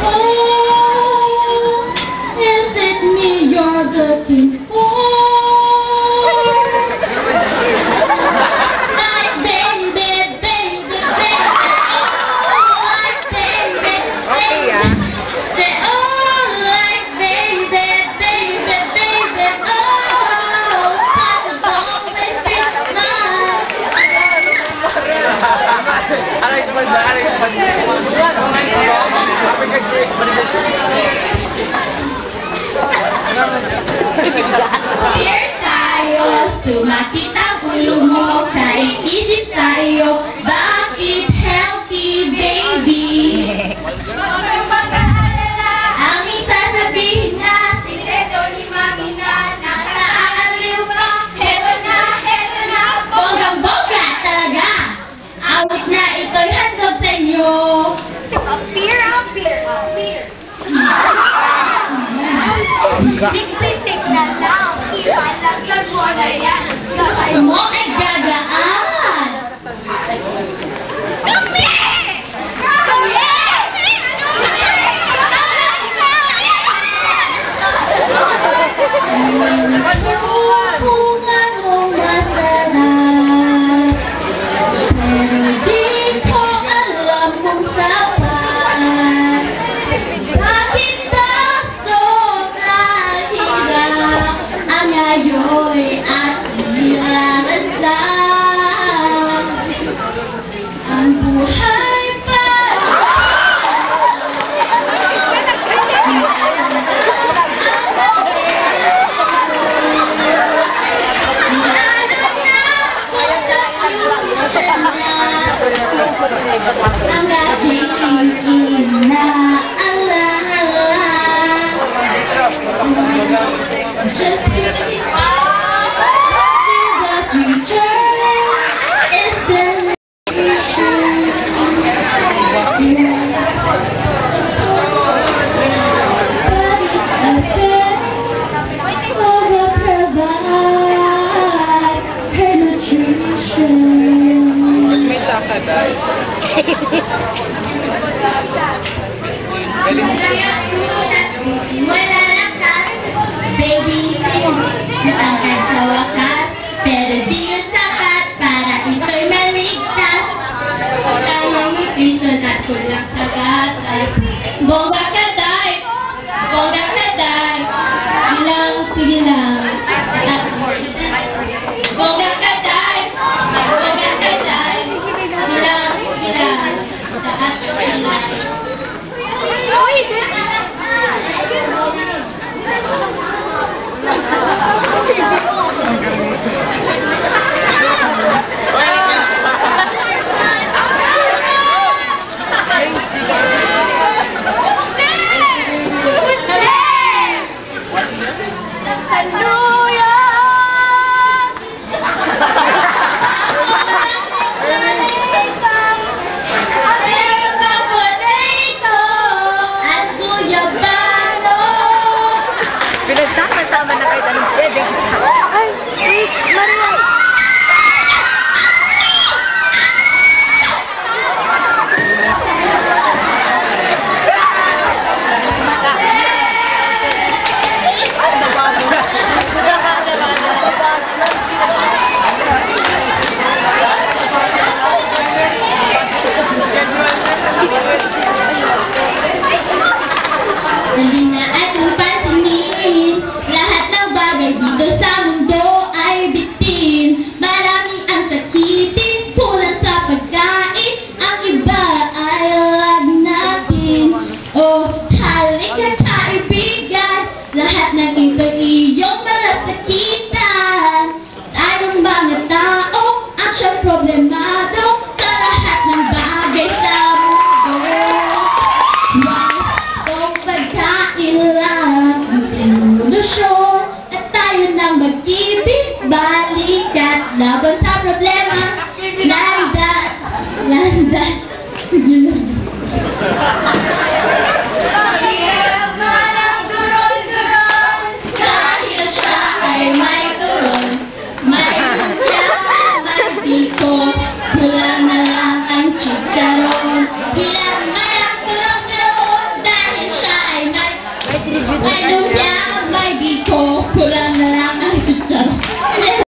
Oh, is it me you're looking for? My baby, baby, baby. Oh, like baby, baby. They all like baby, baby, baby. Oh, possible baby, Here tayo, sumakit ang ulo mo, kahit isip tayo, bakit healthy baby? Aming sasabihin na, sikreto ni Mami na, nakakaaliw ka, heto na, bonggang-bongga talaga. Awit na ito'y handog sa inyo. Beer. Tik na lang, ipalag mo na yan. Kakay mo ay gagaan. Kami! Bunga mong masarap, pero di ko alam kung sapat. Bakit ba sobrang hirap ang ngayon at inilalasap? Ang buhay pa ang aking inaalala. Just the future is the nation. But it's a bit overprovide her nutrition. Wala lang ka, baby, matangkad sa wakas, pero di yun sapat para ito'y maligtas. Tamang nutrition at kulang pag-atas. Bongga ka, day! Sige lang. Bongga ka, day! Sige lang. Taas ka lang. Pinagsama-sama na kahit anong pwede. Ay, wait, Maria. Dali na atong pansinin, lahat ng bagay dito sa mundo ay bitin. Maraming ang sakitin, kulang sa pagkain, ang iba ay natin. Oh, halika kaibigan, lahat ng ito'y iyong malasakitan. Tayong mga tao, ang siyang problemado sa lahat ng bagay sa mundo. Itong pagkain lang ang solusyon, at tayo nang mag-ibig, balikat, laban sa problema, landas, kahit siya ay may turon, may mutya, may biko,